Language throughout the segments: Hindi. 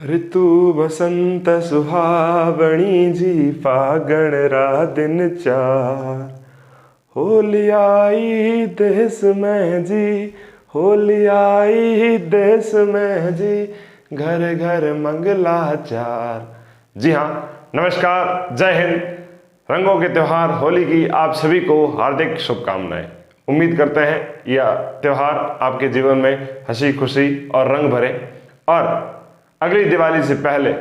ऋतु बसंत सुहावणी जी फागण रा दिन चार। होली आई देश में जी, होली आई देश में जी, घर घर मंगलाचार। जी हाँ, नमस्कार, जय हिंद। रंगों के त्योहार होली की आप सभी को हार्दिक शुभकामनाएं। उम्मीद करते हैं यह त्योहार आपके जीवन में हंसी खुशी और रंग भरे, और अगली दिवाली से पहले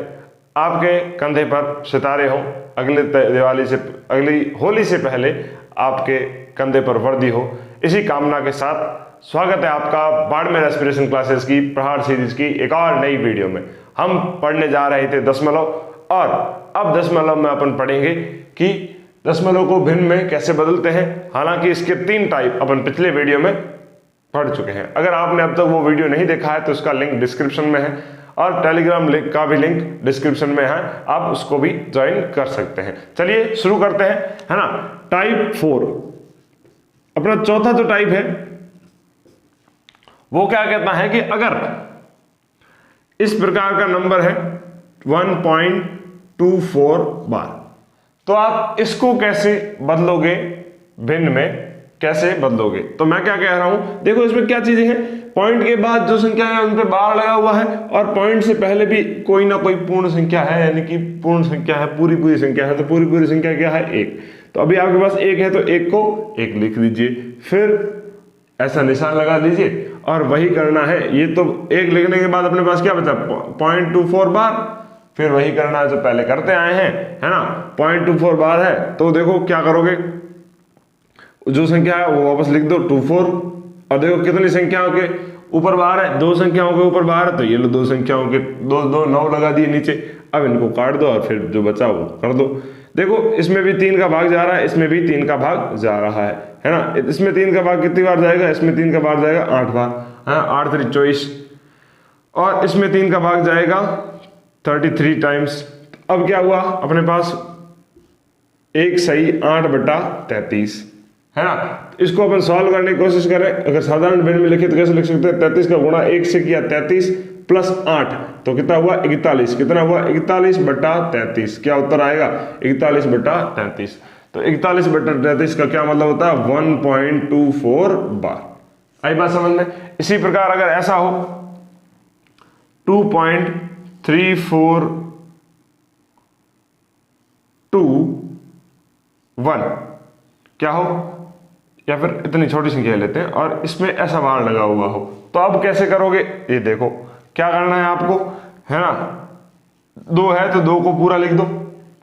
आपके कंधे पर सितारे हों। अगली होली से पहले आपके कंधे पर वर्दी हो। इसी कामना के साथ स्वागत है आपका बाड़मेर एस्पिरेशन क्लासेस की प्रहार सीरीज की एक और नई वीडियो में। हम पढ़ने जा रहे थे दशमलव, और अब दशमलव में अपन पढ़ेंगे कि दशमलव को भिन्न में कैसे बदलते हैं। हालांकि इसके 3 टाइप अपन पिछले वीडियो में पढ़ चुके हैं। अगर आपने अब तक वो वीडियो नहीं देखा है तो उसका लिंक डिस्क्रिप्शन में है, और टेलीग्राम लिंक का भी लिंक डिस्क्रिप्शन में है, आप उसको भी ज्वाइन कर सकते हैं। चलिए शुरू करते हैं, है ना। टाइप 4 अपना चौथा जो टाइप है वो क्या कहता है कि अगर इस प्रकार का नंबर है 1.24 बार, तो आप इसको कैसे बदलोगे, भिन्न में कैसे बदलोगे। तो मैं क्या कह रहा हूं, देखो इसमें क्या चीजें हैं। पॉइंट के बाद जो संख्या है उन पे बार लगा हुआ है, और पॉइंट से पहले भी कोई ना कोई पूर्ण संख्या है, यानी कि पूर्ण संख्या है, पूरी संख्या है। तो पूरी संख्या क्या है, 1। तो अभी आपके पास 1 है तो 1 को 1 लिख दीजिए, फिर ऐसा निशान लगा दीजिए, और वही करना है। ये तो 1 लिखने के बाद अपने पास क्या बचा, 0.24 बार। फिर वही करना है जो पहले करते आए हैं, है ना। 0.24 बार है तो देखो क्या करोगे, जो संख्या है वो वापस लिख दो 24, और देखो कितनी संख्याओं के ऊपर बार है, 2 संख्याओं के ऊपर बार है। तो ये लो 2 संख्याओं के 2 9 लगा दिए नीचे। अब इनको काट दो और फिर जो बचा वो कर दो। देखो इसमें भी 3 का भाग जा रहा है, इसमें भी 3 का भाग जा रहा है ना। इसमें 3 का भाग कितनी बार जाएगा, इसमें 3 का भाग जाएगा 8 बार, है 8 3 24, और इसमें 3 का भाग जाएगा 33 टाइम्स। अब क्या हुआ, अपने पास 1 सही 8/33, है ना। इसको अपन सॉल्व करने की कोशिश करें। अगर साधारण भिन्न में लिखे तो कैसे लिख सकते हैं, 33 का गुणा 1 से किया 33 प्लस 8 तो कितना हुआ 41। कितना हुआ 41/33। क्या उत्तर आएगा 41/33। तो 41/33 का क्या मतलब होता है, 1.24 बार। आई बात समझ में। इसी प्रकार अगर ऐसा हो 2.3421 क्या हो, या फिर इतनी छोटी संख्या लेते हैं और इसमें ऐसा बार लगा हुआ हो, तो अब कैसे करोगे, ये देखो क्या करना है आपको, है ना। 2 है तो 2 को पूरा लिख दो,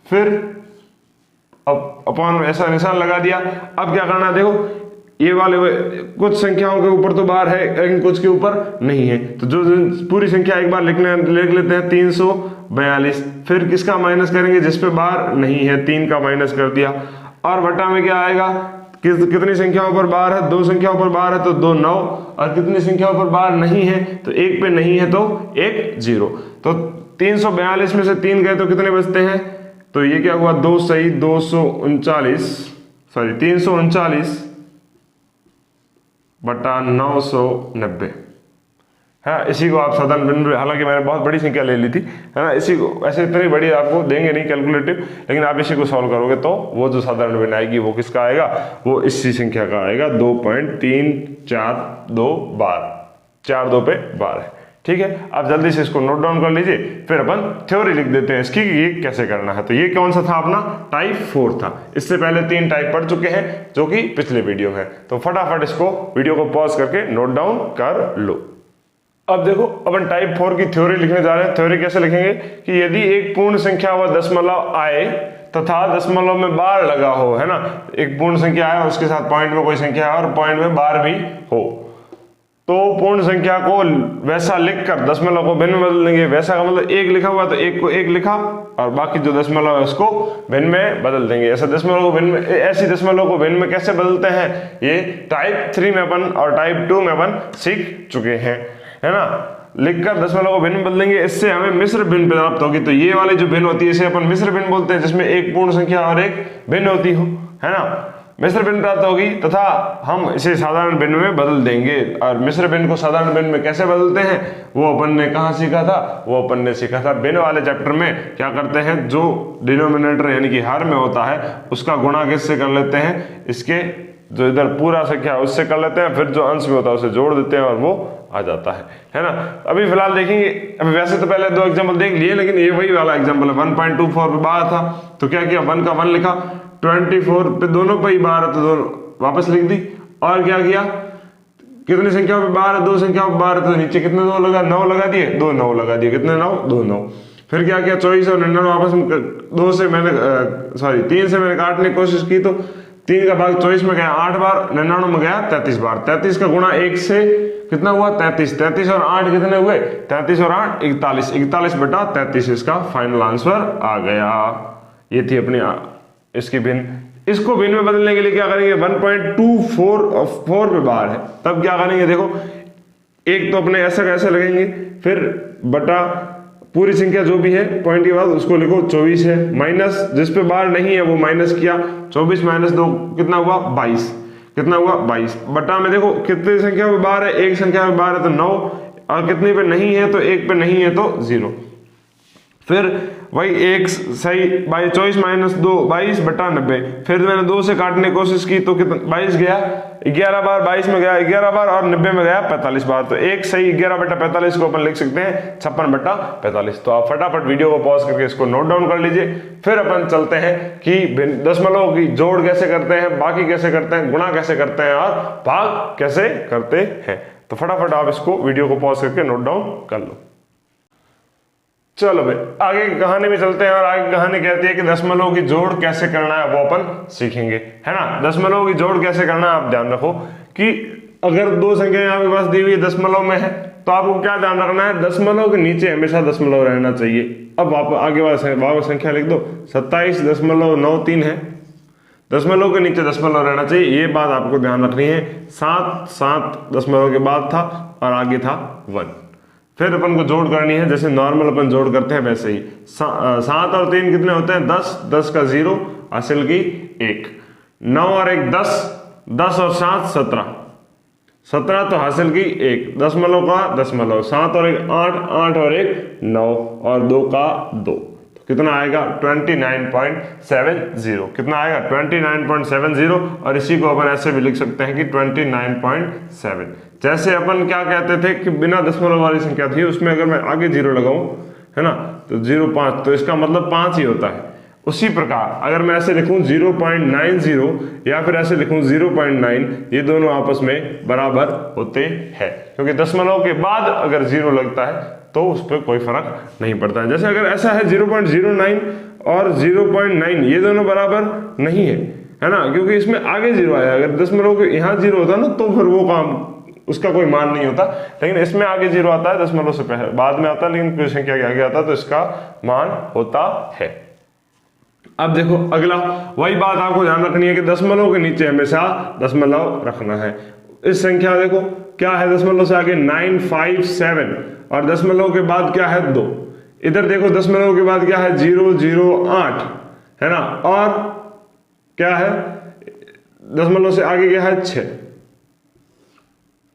फिर अब अपन ऐसा निशान लगा दिया। अब क्या करना है, देखो ये वाले कुछ संख्याओं के ऊपर तो बार है लेकिन कुछ के ऊपर नहीं है। तो जो पूरी संख्या एक बार लिख लेते हैं 342। फिर किसका माइनस करेंगे, जिस पे बार नहीं है 3 का माइनस कर दिया, और बटा में क्या आएगा, कितनी संख्याओं पर बार है, 2 संख्याओं पर बार है तो 2 9, और कितनी संख्याओं पर बार नहीं है तो 1 पे नहीं है तो 1 0। तो 342 में से 3 गए तो कितने बचते हैं, तो ये क्या हुआ 2 सही 339/990 है। इसी को आप साधारण भिन्न, हालांकि मैंने बहुत बड़ी संख्या ले ली थी, है ना। इसी को ऐसे इतनी बड़ी आपको देंगे नहीं कैलकुलेटिव, लेकिन आप इसी को सॉल्व करोगे तो वो जो साधारण भिन्न आएगी वो किसका आएगा, वो इसी संख्या का आएगा, 2.342 बार। 4 2 पे बार है, ठीक है। आप जल्दी से इसको नोट डाउन कर लीजिए, फिर अपन थ्योरी लिख देते हैं इसकी कि ये कैसे करना है। तो ये कौन सा था, अपना टाइप 4 था। इससे पहले 3 टाइप पढ़ चुके हैं जो कि पिछले वीडियो में। तो फटाफट इसको वीडियो को पॉज करके नोट डाउन कर लो। अब देखो अपन टाइप 4 की थ्योरी लिखने जा रहे हैं। थ्योरी कैसे लिखेंगे कि यदि एक पूर्ण संख्या व दशमलव आए तथा दशमलव में बार लगा हो, है ना। एक पूर्ण संख्या है, उसके साथ पॉइंट में कोई संख्या है और पॉइंट में बार भी हो, तो पूर्ण संख्या को वैसा लिखकर दशमलव को भिन्न में बदल देंगे। वैसा का मतलब 1 लिखा हुआ तो 1 को 1 लिखा, और बाकी जो दशमलव है उसको भिन्न में बदल देंगे। ऐसे दशमलव को भिन्न में, ऐसी दशमलव को भिन्न में कैसे बदलते हैं, ये टाइप 3 में अपन और टाइप 2 में अपन सीख चुके हैं, है ना। लिखकर दशमलव को भिन्न बदलेंगे, इससे हमें मिश्र भिन्न प्राप्त होगी। तो ये वाली जो भिन्न होती है इसे अपन मिश्र भिन्न बोलते हैं, जिसमें एक पूर्ण संख्या और एक भिन्न होती हो, है ना। मिश्र भिन्न प्राप्त होगी तथा हम इसे साधारण भिन्न में बदल देंगे। और मिश्र भिन्न को साधारण भिन्न में कैसे बदलते हैं वो अपन ने कहाँ सीखा था, वो अपन ने सीखा था भिन्न वाले चैप्टर में। क्या करते हैं, जो डिनोमिनेटर यानी कि हर में होता है उसका गुणा किससे कर लेते हैं, इसके जो इधर पूरा संख्या उससे कर लेते हैं, फिर जो अंश में होता है उसे जोड़ देते हैं और वो आ जाता है ना। अभी फिलहाल देखेंगे, अभी वैसे तो पहले 2 एग्जाम्पल देख लिए, लेकिन ये वही वाला एग्जाम्पल है 1.24 पे बार था तो क्या किया, 1 का 1 लिखा, 24 पे दोनों पे ही बार है तो दोनों वापस लिख दी। और क्या किया, कितनी संख्या पे बार है, 2 संख्या पे बार है तो नीचे कितने 2 लगा, 9 लगा दिए, 2 9 लगा दिए, कितने 9, 2 9। फिर क्या किया, 24 और 99 आपस में 2 से मैंने 3 से मैंने काटने की कोशिश की तो 3 का भाग 24 में गया 8 बार, 99 में गया 33 बार। 33 का गुणा 1 से कितना हुआ, 33। 33 और 8 कितने हुए, 33 और 8 41, 41/33 इसका फाइनल आंसर आ गया। ये थी अपनी इसकी भिन्न। इसको भिन्न में बदलने के लिए क्या करेंगे, 1.24 पे बार है तब क्या करेंगे, देखो एक तो अपने ऐसा कैसे लगेंगे, फिर बटा पूरी संख्या जो भी है पॉइंट के बाद उसको लिखो 24 है, माइनस जिस पे बार नहीं है वो माइनस किया, 24 - 2 कितना हुआ 22, कितना हुआ 22 बटा में देखो कितनी संख्या पे बार है, एक संख्या पे बार है तो 9, और कितने पे नहीं है तो एक पे नहीं है तो 0। फिर वही एक सही 24 - 2 22/90। फिर मैंने 2 से काटने की कोशिश की तो कितना 22 गया, 11 बार 22 में गया 11 बार और 90 में गया 45 बार। तो एक सही 11/45 को अपन लिख सकते हैं 56/45। तो आप फटाफट वीडियो को पॉज करके इसको नोट डाउन कर लीजिए। फिर अपन चलते हैं कि दशमलव की जोड़ कैसे करते हैं, बाकी कैसे करते हैं, गुणा कैसे करते हैं और भाग कैसे करते हैं। तो फटाफट आप इसको वीडियो को पॉज करके नोट डाउन कर लो। चलो भाई आगे की कहानी में चलते हैं, और आगे कहानी कहती है कि दशमलव की जोड़ कैसे करना है वो अपन सीखेंगे, है ना। दशमलव की जोड़ कैसे करना है आप ध्यान रखो कि अगर 2 संख्या आपके पास दी हुई है दशमलव में है तो आपको क्या ध्यान रखना है, दशमलव के नीचे हमेशा दशमलव रहना चाहिए। अब आप आगे वाला संख्या लिख दो, 27.93 है, दशमलव के नीचे दशमलव रहना चाहिए, ये बात आपको ध्यान रखनी है। 7 दशमलव के बाद था और आगे था 1। फिर अपन को जोड़ करनी है जैसे नॉर्मल अपन जोड़ करते हैं वैसे ही। 7 और 3 कितने होते हैं 10, 10 का 0 हासिल की 1, 9 और 1 10, 10 और 7 17, 17 तो हासिल की 1, दशमलव का दशमलव, 7 और 1 8, 8 और 1 9 और 2 का 2, कितना आएगा 29.70, कितना आएगा 29.70। और इसी को अपन ऐसे भी लिख सकते हैं कि 29.7। जैसे अपन क्या कहते थे कि बिना दशमलव वाली संख्या थी उसमें अगर मैं आगे 0 लगाऊं, है ना, तो 0.5 तो इसका मतलब 5 ही होता है। उसी प्रकार अगर मैं ऐसे लिखूं 0.90 या फिर ऐसे लिखूं 0.9, ये दोनों आपस में बराबर होते हैं, क्योंकि दशमलव के बाद अगर 0 लगता है तो उस पर कोई फर्क नहीं पड़ता है। जैसे अगर ऐसा है 0.09 और 0.9 ये दोनों बराबर नहीं है ना, क्योंकि इसमें आगे 0 आया। अगर दशमलव के यहाँ 0 होता ना तो फिर वो काम उसका कोई मान नहीं होता, लेकिन इसमें आगे 0 आता है, दशमलव से पहले बाद में आता है, लेकिन कोई संख्या के आगे आता है तो इसका मान होता है। अब देखो अगला वही बात आपको ध्यान रखनी है कि दशमलव के नीचे हमेशा दशमलव रखना है। इस संख्या देखो क्या है, दशमलव से आगे 957 और दशमलव के बाद क्या है 2। इधर देखो दशमलव के बाद क्या है 008, है ना, और क्या है दशमलव से आगे क्या है 6।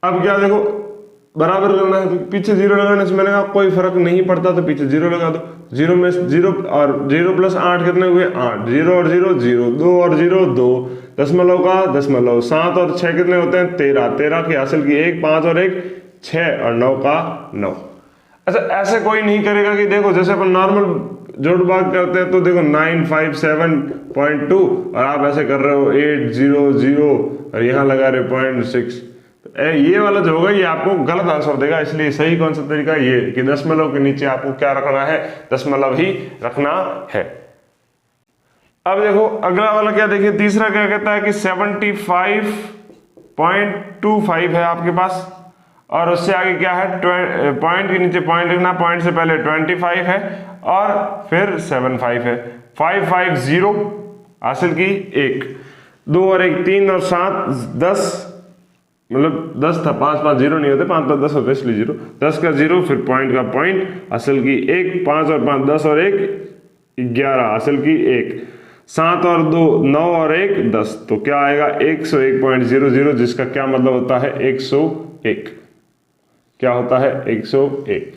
अब क्या देखो बराबर करना है तो पीछे 0 लगाने से मैंने कहा कोई फर्क नहीं पड़ता तो पीछे 0 लगा दो। 0 में 0 और 0 + 8 कितने हुए 8, 0 और 0 0, 2 और 0 2, दशमलव का दशमलव, 7 और 6 कितने होते हैं 13, 13 की हासिल की 1, 5 और 1 6 और 9 का 9। अच्छा ऐसे कोई नहीं करेगा कि देखो जैसे अपन नॉर्मल जोड़ भाग करते हैं तो देखो 957.2 और आप ऐसे कर रहे हो 800 और यहाँ लगा रहे 0.6, ये वाला जो होगा ये आपको गलत आंसर देगा। इसलिए सही कौन सा तरीका ये कि दशमलव के नीचे आपको क्या रखना है, दशमलव ही रखना है। अब देखो अगला वाला क्या देखिए, तीसरा क्या कहता है कि 75.25 है आपके पास, और उससे आगे क्या है पॉइंट के नीचे पॉइंट लिखना, पॉइंट से पहले 25 है और फिर 75 है, 550 हासिल की 1, 2 और 1 3 और 7 10, मतलब 10 था, 5 5 0 नहीं होते, 5 5 10 होते इसलिए 0, 10 का 0 फिर पॉइंट का पॉइंट हासिल की 1, 5 और 5 10 और 1 11 हासिल की 1, 7 और 2 9 और 1 10, तो क्या आएगा 101.00, जिसका क्या मतलब होता है 101। क्या होता है 101।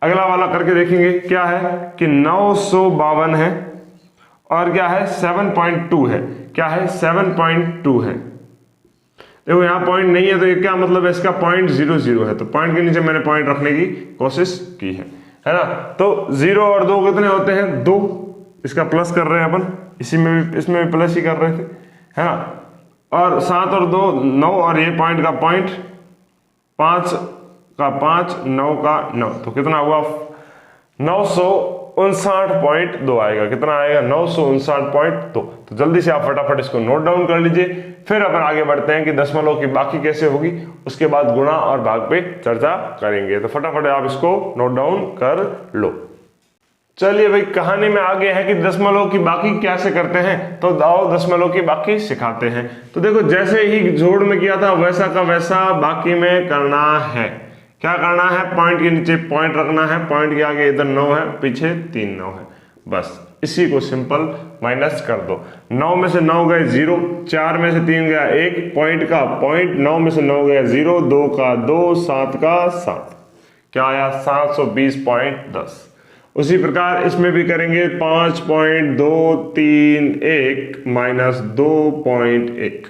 अगला वाला करके देखेंगे, क्या है कि 952 है और क्या है 7.2 है। क्या है 7.2 है। देखो यहाँ पॉइंट नहीं है तो ये क्या मतलब है, इसका 0.00 है, तो पॉइंट के नीचे मैंने पॉइंट रखने की कोशिश की है ना। तो 0 और 2 कितने होते हैं 2, इसका प्लस कर रहे हैं अपन, इसी में भी इसमें भी प्लस ही कर रहे थे, है ना। और 7 और 2 9, और ये पॉइंट का पॉइंट, 5 का 5 9 का 9, तो कितना हुआ 959.2 आएगा। कितना आएगा 959.2। तो जल्दी से आप फटाफट इसको नोट डाउन कर लीजिए, फिर अपन आगे बढ़ते हैं कि दशमलव की बाकी कैसे होगी, उसके बाद गुणा और भाग पे चर्चा करेंगे। तो फटाफट आप इसको नोट डाउन कर लो। चलिए भाई, कहानी में आगे है कि दशमलव की बाकी कैसे करते हैं, तो आओ दशमलव की बाकी सिखाते हैं। तो देखो, जैसे ही जोड़ में किया था वैसा का वैसा बाकी में करना है। क्या करना है, पॉइंट के नीचे पॉइंट रखना है, पॉइंट के आगे इधर 9 है, पीछे 3 9 है, बस इसी को सिंपल माइनस कर दो। 9 में से 9 गए 0, 4 में से 3 गया 1, पॉइंट का पॉइंट, 9 में से 9 गया 0, 2 का 2, 7 का 7, क्या आया 720.10। उसी प्रकार इसमें भी करेंगे, 5.231 माइनस 2.1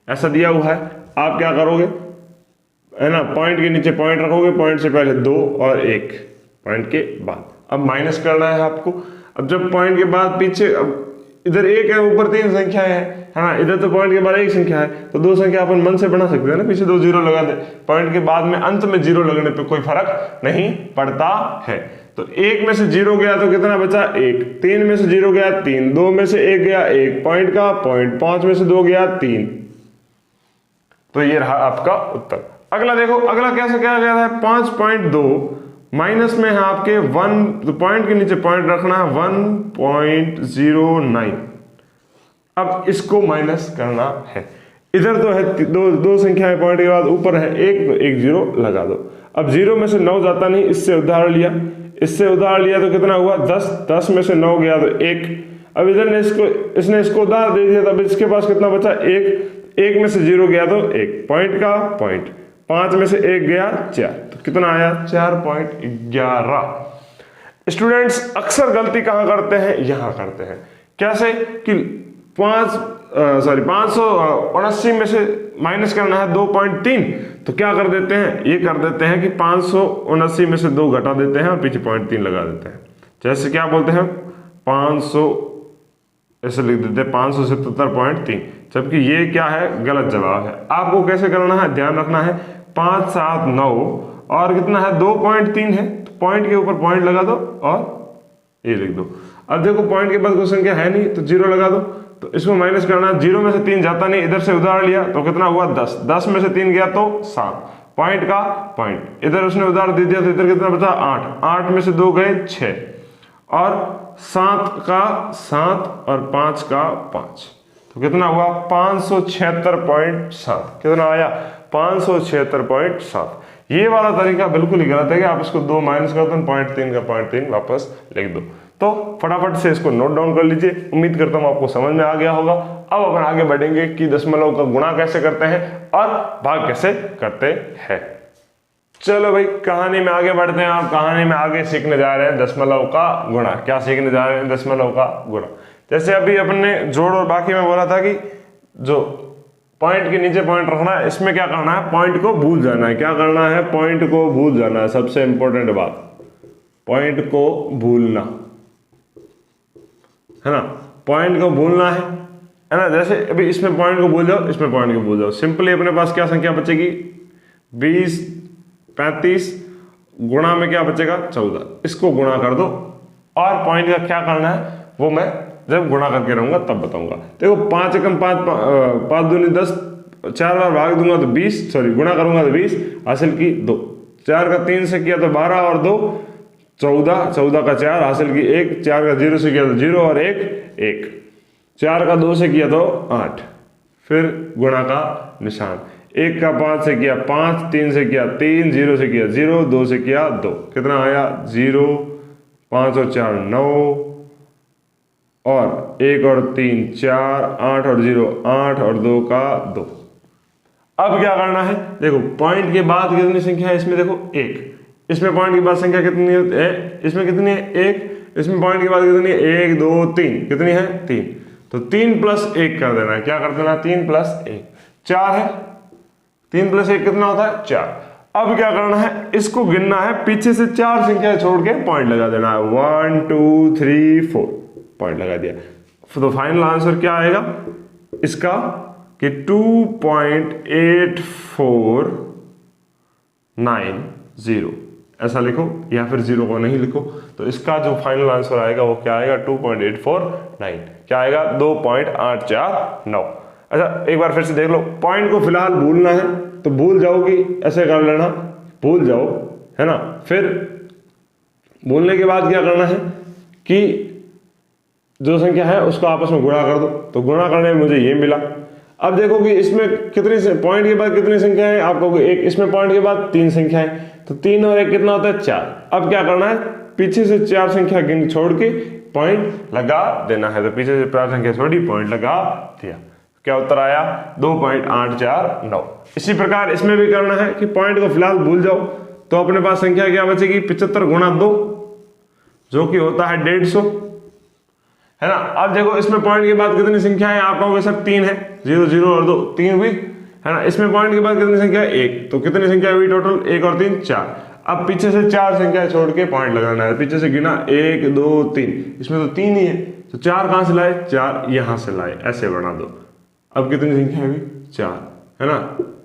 ऐसा दिया हुआ है। आप क्या करोगे, है ना, पॉइंट के नीचे पॉइंट रखोगे, पॉइंट से पहले 2 और 1, पॉइंट के बाद अब माइनस करना है आपको। अब जब पॉइंट के बाद पीछे, अब इधर 1 है, ऊपर 3 संख्याएं है ना, इधर तो पॉइंट के बाद 1 संख्या है, तो 2 संख्या अपन मन से बना सकते हैं ना, पीछे 2 0 लगा दे, पॉइंट के बाद में अंत में 0 लगने पे कोई फर्क नहीं पड़ता है। तो 1 में से 0 गया तो कितना बचा 1, 3 में से 0 गया 3, 2 में से 1 गया 1, पॉइंट का पॉइंट, 5 में से 2 गया 3, तो ये रहा आपका उत्तर। अगला देखो, अगला कैसे क्या गया है, 5.2 माइनस में है आपके 1, तो पॉइंट के नीचे पॉइंट रखना है 1.09। अब इसको माइनस करना है, इधर तो है दो संख्याएं पॉइंट के बाद, ऊपर है 1, तो 1 0 लगा दो। अब 0 में से 9 जाता नहीं, इससे उधार लिया, इससे उधार लिया तो कितना हुआ 10, 10 में से 9 गया तो 1। अब इधर ने इसने इसको उधार दे दिया, तब इसके पास कितना बचा 1, 1 में से 0 गया तो 1, पॉइंट का पॉइंट, 5 में से 1 गया 4, तो कितना आया 4.11। स्टूडेंट्स अक्सर गलती कहां करते हैं, यहां करते हैं। कैसे कि 579 में से माइनस करना है 2.3, तो क्या कर देते हैं, ये कर देते हैं कि 579 में से 2 घटा देते हैं और पीछे 0.3 लगा देते हैं। जैसे क्या बोलते हैं 500, ऐसे लिख देते हैं 577.3, जबकि ये क्या है गलत जवाब है। आपको कैसे करना है, ध्यान रखना है, 5 7 9 और कितना है 2.3 है, तो पॉइंट के ऊपर पॉइंट लगा दो और ये लिख दो। अब देखो पॉइंट के बाद कोई संख्या है नहीं तो 0 लगा दो, तो इसको माइनस करना है, 0 में से 3 जाता नहीं, इधर से उधार लिया तो कितना हुआ 10, 10 में से 3 गया तो 7, पॉइंट का पॉइंट, इधर उसने उधार दे दिया तो इधर कितना बचा 8, 8 में से 2 गए 6, और 7 का 7 और 5 का 5, तो कितना हुआ 576.7, कितना आया 576.7। ये वाला तरीका बिल्कुल ही गलत है कि आप इसको 2 माइनस कर दो, 0.3 का 0.3 वापस लिख दो। तो फटाफट से इसको नोट डाउन कर लीजिए, उम्मीद करता हूं आपको समझ में आ गया होगा। अब अपन आगे बढ़ेंगे कि दशमलव का गुणा कैसे करते हैं और भाग कैसे करते हैं। चलो भाई, कहानी में आगे बढ़ते हैं। आप कहानी में आगे सीखने जा रहे हैं दशमलव का गुणा। क्या सीखने जा रहे हैं, दशमलव का गुणा। जैसे अभी अपन ने जोड़ और बाकी में बोला था कि जो पॉइंट के नीचे पॉइंट रखना है, इसमें क्या करना है, पॉइंट को भूल जाना है। क्या करना है, पॉइंट को भूल जाना है, सबसे इंपॉर्टेंट बात, पॉइंट को भूलना है ना, पॉइंट को भूलना है ना। जैसे अभी इसमें पॉइंट को भूल जाओ, इसमें पॉइंट को भूल जाओ, सिंपली अपने पास क्या संख्या बचेगी 20 35, गुणा में क्या बचेगा 14, इसको गुणा कर दो। और पॉइंट का क्या करना है वो मैं जब गुणा करके रहूंगा तब बताऊंगा। देखो 5 एकम 5, 5 दूनी 10, 4 बार भाग दूंगा तो 20, सॉरी गुणा करूंगा तो 20, हासिल की 2, 4 का 3 से किया तो 12 और 2 14, 14 का 4 हासिल की 1, 4 का 0 से किया तो 0 और 1 1, 4 का 2 से किया तो 8, फिर गुणा का निशान, 1 का 5 से किया 5, 3 से किया 3, 0 से किया 0, 2 से किया 2, कितना आया 0, 5 और 4 9, और 1 और 3 4, 8 और 0 8 और 2 का 2। अब क्या करना है, देखो पॉइंट के बाद कितनी संख्या है इसमें, देखो 1, इसमें पॉइंट के बाद संख्या कितनी है, इसमें कितनी है 1, इसमें पॉइंट के बाद कितनी है 1 2 3, कितनी है 3, तो 3 प्लस 1 कर देना है, क्या कर देना 3 प्लस 1 4 है, 3 प्लस 1 कितना होता है 4। अब क्या करना है, इसको गिनना है, पीछे से 4 संख्या छोड़ के पॉइंट लगा देना है, 1 2 3 4 पॉइंट लगा दिया। तो फाइनल आंसर क्या आएगा इसका कि 2.8490 ऐसा लिखो, या फिर 0 को नहीं लिखो। तो इसका जो फाइनल आंसर आएगा वो क्या आएगा 2.849, क्या आएगा 2.849। अच्छा एक बार फिर से देख लो, पॉइंट को फिलहाल भूलना है तो भूल जाओगी, ऐसे कर लेना, भूल जाओ, है ना। फिर भूलने के बाद क्या करना है कि जो संख्या है उसको आपस में गुणा कर दो, तो गुणा करने में मुझे ये मिला। अब देखो कि इसमें कितनी पॉइंट के बाद कितनी संख्या है, आप कहोगे 1, इसमें पॉइंट के बाद 3 संख्या है, तो 3 और 1 कितना होता है 4। अब क्या करना है, पीछे से 4 संख्या गिन छोड़ के पॉइंट लगा देना है, तो पीछे से 4 संख्या छोड़ी पॉइंट लगा दिया, क्या उत्तर आया 2.849। इसी प्रकार इसमें भी करना है कि पॉइंट को फिलहाल भूल जाओ, तो अपने पास संख्या क्या बचेगी 75 गुणा 2, जो कि होता है 150, है ना। अब देखो इसमें पॉइंट के बाद कितनी संख्या है, आप कहोगे सर 3 है, 0 0 और 2 3 हुई, है ना। इसमें पॉइंट के बाद कितनी संख्या है 1, तो कितनी संख्या हुई टोटल 1 और 3 4। अब पीछे से 4 संख्या छोड़ के पॉइंट लगाना है, पीछे से गिना 1 2 3, इसमें तो 3 ही है, तो 4 कहां से लाए 4 यहां से लाए, ऐसे बना दो। अब कितनी संख्या हुई 4, है ना,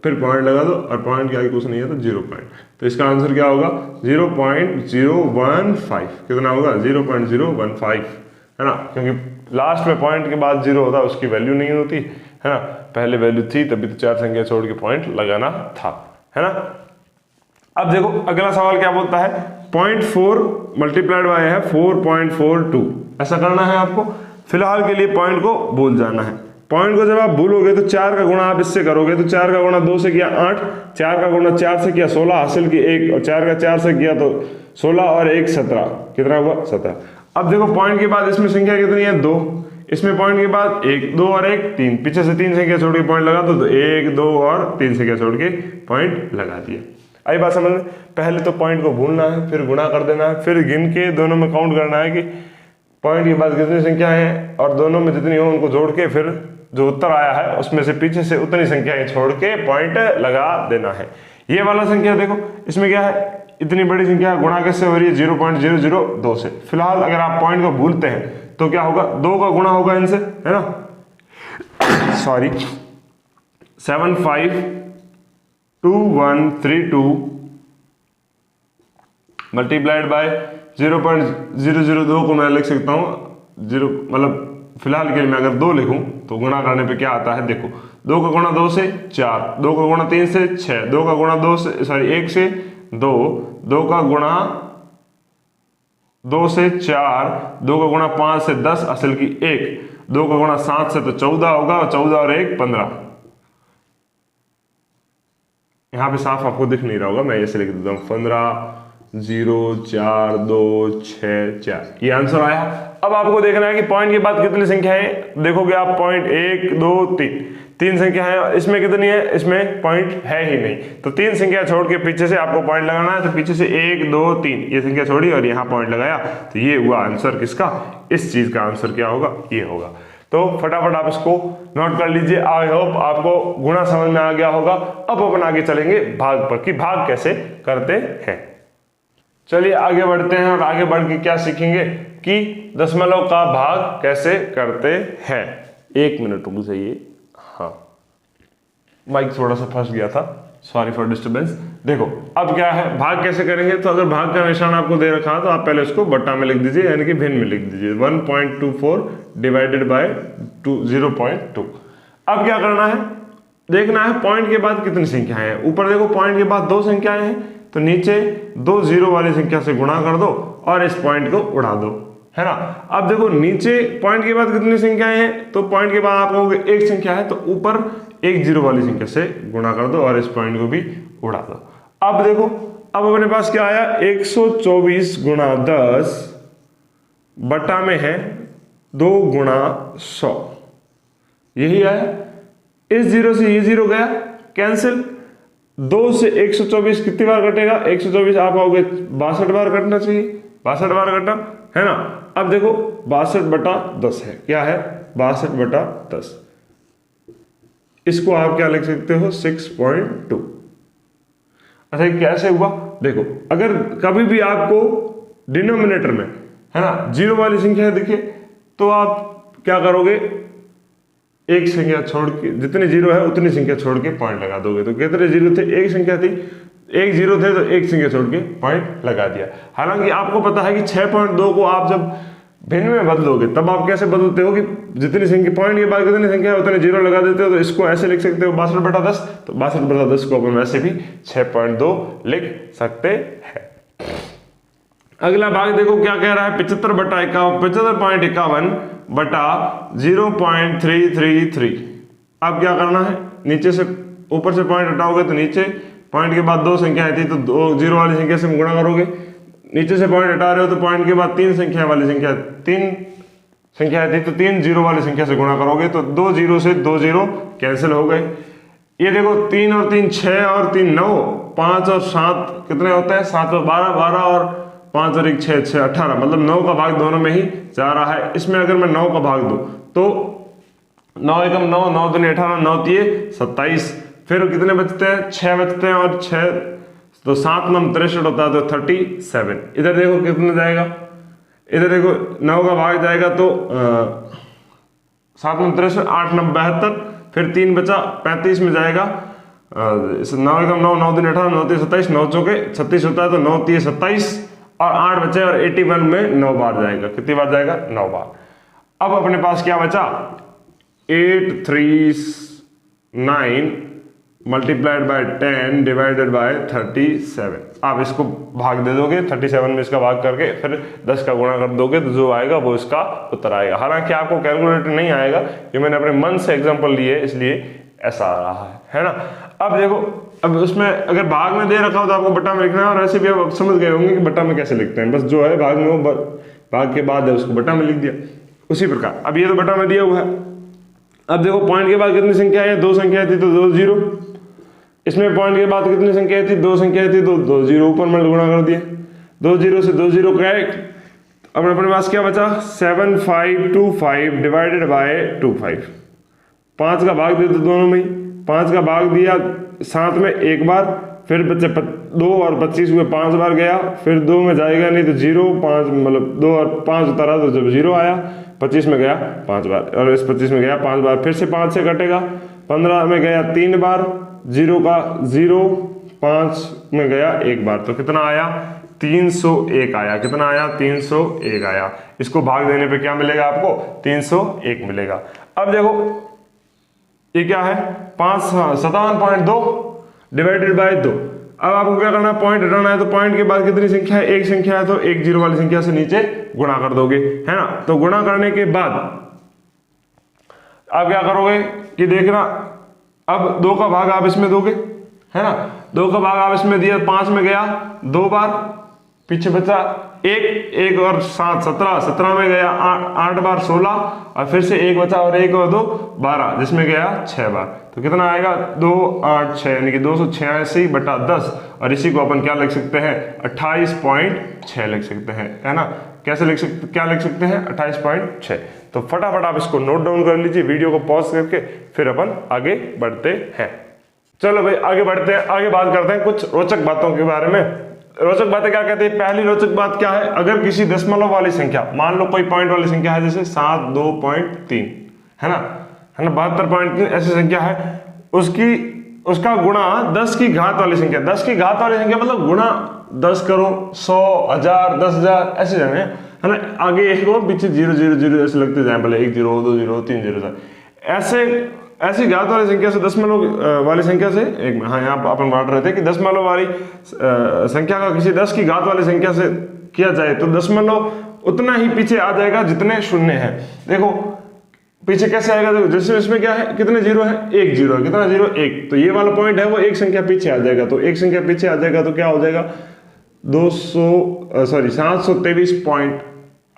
फिर पॉइंट लगा दो और पॉइंट के आगे कुछ नहीं है तो 0 पॉइंट, तो इसका आंसर क्या होगा 0.015, कितना होगा 0.015, है ना, क्योंकि लास्ट में पॉइंट के बाद 0 होता है उसकी वैल्यू नहीं होती, है ना, पहले वैल्यू थी तभी तो 4 संख्या छोड़ के पॉइंट लगाना था, है ना। अब देखो अगला सवाल क्या बोलता है, 0.4 मल्टीप्लाइड बाय है 4.42, ऐसा करना है आपको। फिलहाल के लिए पॉइंट को भूल जाना है, पॉइंट को जब आप भूलोगे तो 4 का गुणा आप इससे करोगे, तो 4 का गुणा 2 से किया 8, 4 का गुणा 4 से किया 16 हासिल की 1, और 4 का 4 से किया तो 16 और 1 17, कितना हुआ 17। अब देखो पॉइंट के बाद इसमें संख्या कितनी है 2, इसमें पॉइंट के बाद 1 2 और 1 3, पीछे से 3 संख्या छोड़ के पॉइंट लगा दो, तो 1 2 और 3 संख्या छोड़ के पॉइंट लगा दिया। आई बात समझ में, पहले तो पॉइंट को भूलना है, फिर गुणा कर देना है, फिर गिन के दोनों में काउंट करना है कि पॉइंट के बाद कितनी संख्या है, और दोनों में जितनी हो उनको जोड़ के फिर जो उत्तर आया है उसमें से पीछे से उतनी संख्याएं छोड़ के पॉइंट लगा देना है। ये वाला संख्या देखो इसमें क्या है, इतनी बड़ी संख्या गुणा कैसे हो रही है 0.002 से। फिलहाल अगर आप पॉइंट को भूलते हैं तो क्या होगा, 2 का गुणा होगा इनसे, है ना, सॉरी 752132 मल्टीप्लाइड बाय 0.002 को मैं लिख सकता हूँ 0, मतलब फिलहाल के लिए मैं अगर 2 लिखूं तो गुणा करने पे क्या आता है, देखो 2 का गुणा 2 से 4, 2 का गुणा 3 से 6, 2 का गुणा 2 से सॉरी 1 से 2, 2 का गुणा 2 से 4, 2 का गुणा 5 से 10 असल की 1, 2 का गुणा 7 से तो 14 होगा, 14 और 1 15। यहां पे साफ आपको दिख नहीं रहा होगा, मैं ऐसे लिख देता हूं 15 0 4 2 6 4, ये आंसर आया। अब आपको देखना है कि पॉइंट के बाद कितनी संख्या है, देखोगे आप पॉइंट 1 2 3 संख्या है, इसमें कितनी है, इसमें पॉइंट है ही नहीं, तो 3 संख्या छोड़ के पीछे से आपको पॉइंट लगाना है, तो पीछे से 1 2 3 ये संख्या छोड़ी और यहाँ पॉइंट लगाया, तो ये हुआ आंसर किसका, इस चीज का आंसर क्या होगा, ये होगा। तो फटाफट आप इसको नोट कर लीजिए। आई होप आपको गुणा समझ में आ गया होगा। अब अपन आगे चलेंगे भाग पर कि भाग कैसे करते हैं। चलिए आगे बढ़ते हैं और आगे बढ़ के क्या सीखेंगे कि दशमलव का भाग कैसे करते हैं। 1 मिनट रुक जाइए, हाँ माइक थोड़ा सा फंस गया था, सॉरी फॉर डिस्टर्बेंस। देखो अब क्या है, भाग कैसे करेंगे, तो अगर भाग का निशान आपको दे रखा है तो आप पहले उसको बट्टा में लिख दीजिए, यानी कि भिन्न में लिख दीजिए 1.24 डिवाइडेड बाय 0.2। अब क्या करना है, देखना है पॉइंट के बाद कितनी संख्याएं हैं। ऊपर देखो पॉइंट के बाद 2 संख्याएं हैं, तो नीचे 2 0 वाली संख्या से गुणा कर दो और इस पॉइंट को उड़ा दो, है ना। अब देखो नीचे पॉइंट के बाद कितनी संख्याएं हैं, तो पॉइंट के बाद आप कहोगे 1 संख्या है, तो ऊपर 1 0 वाली संख्या से गुणा कर दो और इस पॉइंट को भी उड़ा दो। अब देखो अब अपने पास क्या आया, 124 गुणा 10 बटा में है 2 गुणा 100, यही आया। इस 0 से ये 0 गया कैंसिल। 2 से 124 कितनी बार कटेगा? 124 आप आओगे 62 बार कटना चाहिए, 62 बार कटा है ना। अब देखो 62/10 है, क्या है? 62/10। इसको आप क्या लिख सकते हो? 6.2। अच्छा ये कैसे हुआ? देखो अगर कभी भी आपको डिनोमिनेटर में है ना 0 वाली संख्या दिखे तो आप क्या करोगे? एक संख्या छोड़ के, जितने 0 है उतनी संख्या छोड़ के पॉइंट लगा दोगे। तो कितने 0 थे? एक संख्या थी, एक 0 थे तो एक संख्या छोड़ के पॉइंट लगा दिया। हालांकि आपको पता है कि 6.2 को आप जब भिन्न में बदलोगे तब आप कैसे बदलते हो कि जितनी संख्या पॉइंट के बाद कितनी संख्या है उतने 0 लगा देते हो। तो इसको ऐसे लिख सकते हो 62/10। तो 62/10 को अपन वैसे भी 6.2 लिख सकते हैं। अगला भाग देखो क्या कह रहा है? 75/51 बटा 0.333। अब क्या करना है? नीचे से ऊपर से पॉइंट हटाओगे तो नीचे पॉइंट के बाद 2 संख्याएं थी तो 2 0 वाली संख्या से गुणा करोगे। नीचे से पॉइंट हटा रहे हो तो पॉइंट के बाद 3 संख्या वाली संख्या 3 संख्या थी तो 3 0 वाली संख्या से गुणा करोगे तो 2 0 से 2 0 कैंसिल हो गए। ये देखो 3 और 3 6 और 3 9, 5 और 7 कितने होते हैं? 7 और 12, 12 और 5 और 1 6, 6 18, मतलब 9 का भाग दोनों में ही जा रहा है। इसमें अगर मैं 9 का भाग दूं तो 9 एकम 9, 9 दूनी 18, 9 तिये 27। फिर कितने बचते हैं? 6 बचते हैं और 6 तो 7 9 63 होता है तो 37। इधर देखो कितने जाएगा? इधर देखो 9 का भाग जाएगा तो 7 9 63, 8 9 72, फिर 3 बचा 35 में जाएगा। 9 एकम 9, 9 दूनी 18, 9 तिये 27, 9 चौके 36 होता है तो 9 तिये 27 और 8 बचे और 81 में 9 बार जाएगा। कितनी बार जाएगा? 9 बार। अब अपने पास क्या बचा? 839 मल्टीप्लाइड बाय 10 डिवाइडेड बाय 37। आप इसको भाग दे दोगे 37 में इसका भाग करके फिर 10 का गुणा कर दोगे तो जो आएगा वो इसका उत्तर आएगा। हालांकि आपको कैलकुलेटर नहीं आएगा, ये मैंने अपने मन से एग्जांपल लिए इसलिए ऐसा आ रहा है ना। अब देखो, अब उसमें अगर भाग में दे रखा हो तो आपको बट्टा में लिखना है, और ऐसे भी आप समझ गए होंगे कि बट्टा में कैसे लिखते हैं। बस जो है भाग में वो भाग के बाद है उसको बट्टा में लिख दिया। उसी प्रकार अब ये तो बट्टा में दिया हुआ है। अब देखो पॉइंट के बाद कितनी संख्या है? 2 संख्या थी तो 2 0। इसमें पॉइंट के बाद कितनी संख्या थी? 2 संख्या थी तो 2 0 ऊपर में गुणा कर दिए। 2 0 से 2 0 करेक्ट। अब अपने पास क्या बचा? 7525 डिवाइडेड बाय 25। 5 का भाग दे दो दोनों में, 5 का भाग दिया साथ में एक बार, फिर बच्चे 2 और 25 हुए 5 बार गया, फिर 2 में जाएगा नहीं तो 0, 5 मतलब 2 और 5 उतारा तो जब 0 आया, 25 में गया 5 बार और इस 25 में गया 5 बार, फिर से 5 से कटेगा, 15 में गया 3 बार, 0 का 0, 5 में गया 1 बार, तो कितना आया? 301 आया। कितना आया? 301 आया। इसको भाग देने पे क्या मिलेगा आपको? 301 मिलेगा। अब देखो ये क्या है? 57.2 डिवाइडेड बाय 2। अब आपको क्या करना है? पॉइंट हटाना है, तो पॉइंट के बाद कितनी संख्या है? एक संख्या है तो एक 0 वाली संख्या से नीचे गुणा कर दोगे, है ना। तो गुणा करने के बाद आप क्या करोगे कि देखना, अब 2 का भाग आप इसमें दोगे, है ना। 2 का भाग आप इसमें दिया, 5 में गया 2 बार, पीछे बचा 1 और 7 17, 17 में गया 8 बार 16, और फिर से 1 बचा और 1 और 2 12, जिसमें गया 6 बार। तो कितना आएगा? 2 8 6 यानी कि 286/10। और इसी को अपन क्या लिख सकते हैं? 28.6 लिख सकते हैं, है ना। कैसे लिख सकते, क्या लिख सकते हैं? 28.6। तो फटाफट आप इसको नोट डाउन कर लीजिए, वीडियो को पॉज करके, फिर अपन आगे बढ़ते हैं। चलो भाई आगे बढ़ते हैं, आगे बात करते हैं कुछ रोचक बातों के बारे में। रोचक बातें क्या कहते हैं? पहली रोचक बात क्या है? अगर किसी दशमलव वाली संख्या, मान लो कोई पॉइंट वाली संख्या है, जैसे 72.3 है ना, 72.3 ऐसी संख्या है, उसका गुणा 10 की घात वाली संख्या, 10 की घात वाली संख्या मतलब गुणा 10 करो, 100 1000 10,000 ऐसे जाने, है ना। आगे 1 हो, पीछे 0 0 0 ऐसे लगते जाए, पहले 1 0 2 0 3 0 ऐसी घात वाली संख्या से, दशमलव वाली संख्या से एक, हाँ यहाँ अपन बांट रहे थे कि दशमलव वाली संख्या का किसी 10 की घात वाली संख्या से किया जाए तो दशमलव उतना ही पीछे आ जाएगा जितने शून्य है। देखो पीछे कैसे आएगा? देखो जैसे इसमें क्या है, कितने 0 है? 1 0 है। कितना 0? 1। तो ये वाला पॉइंट है वो एक संख्या पीछे आ जाएगा, तो एक संख्या पीछे आ जाएगा तो क्या हो जाएगा? 723 पॉइंट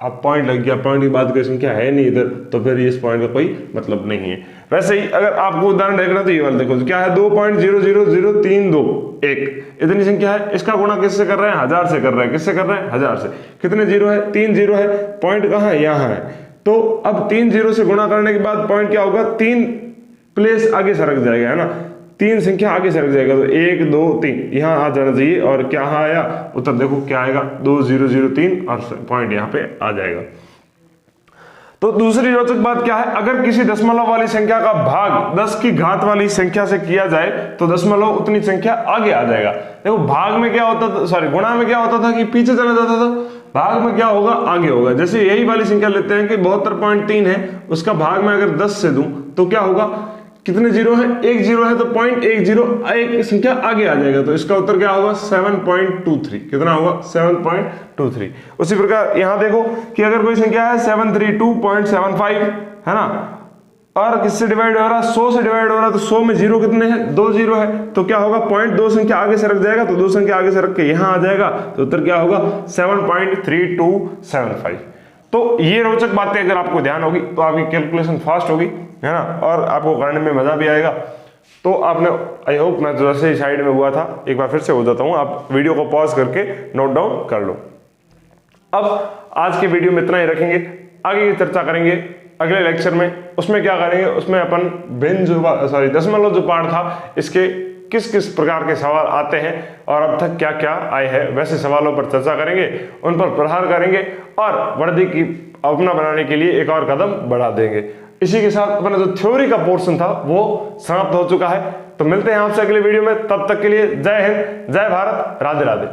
अब पॉइंट लग गया, पॉइंट के बाद कोई संख्या है नहीं इधर, तो फिर इस पॉइंट का कोई मतलब नहीं है। वैसे ही अगर आपको उदाहरण देखना तो ये वाला देखो, क्या है 2.00032 इतनी संख्या है, इसका गुणा किससे कर रहे हैं, 1000 से कर रहे हैं। किससे कर रहे हैं, 1000 से। कितने जीरो है, 3 जीरो है, पॉइंट कहाँ है, यहाँ है। तो अब 3 जीरो से गुणा करने के बाद पॉइंट क्या होगा, 3 प्लेस आगे सरक जाएगा, है ना, 3 संख्या आगे सरक जाएगा। तो 1 2 3 यहाँ आ जाना चाहिए, और क्या आया उत्तर, देखो क्या आएगा 2003, और पॉइंट यहाँ पे आ जाएगा। तो दूसरी रोचक बात क्या है, अगर किसी दशमलव वाली संख्या का भाग 10 की घात वाली संख्या से किया जाए तो दशमलव उतनी संख्या आगे आ जाएगा। देखो भाग में क्या होता था, सॉरी गुणा में क्या होता था कि पीछे चला जाता था, भाग में क्या होगा, आगे होगा। जैसे यही वाली संख्या लेते हैं कि 72.3 है, उसका भाग में अगर 10 से दूं तो क्या होगा, कितने जीरो है, 1 जीरो है, तो 0.10 एक संख्या आगे आ जाएगा। तो इसका उत्तर क्या होगा, 7.23। कितना होगा, 7.23। उसी प्रकार यहां देखो कि अगर कोई संख्या है 732.75, है ना, और किससे डिवाइड हो रहा है, 100 से डिवाइड हो रहा है, तो 100 में जीरो कितने हैं, 2 जीरो है, तो क्या होगा, 0.2 संख्या आगे सरक जाएगा, तो 2 संख्या आगे सरक के यहां आ जाएगा, तो उत्तर क्या होगा, 7.3275। तो ये रोचक बातें अगर आपको ध्यान होगी तो आपकी कैलकुलेशन फास्ट होगी, है ना, और आपको करने में मजा भी आएगा। तो आपने, आई होप, मैं जैसे ही साइड में हुआ था एक बार फिर से हो जाता हूं, आप वीडियो को पॉज करके नोट डाउन कर लो। अब आज के वीडियो में इतना ही रखेंगे, आगे की चर्चा करेंगे अगले लेक्चर में। उसमें क्या करेंगे, उसमें अपन दशमलव जो पार्ट था, इसके किस किस प्रकार के सवाल आते हैं और अब तक क्या क्या आए हैं, वैसे सवालों पर चर्चा करेंगे, उन पर प्रहार करेंगे और वर्दी की अपना बनाने के लिए एक और कदम बढ़ा देंगे। इसी के साथ अपना जो थ्योरी का पोर्शन था वो समाप्त हो चुका है। तो मिलते हैं आपसे अगले वीडियो में, तब तक के लिए जय हिंद, जय भारत, राधे राधे।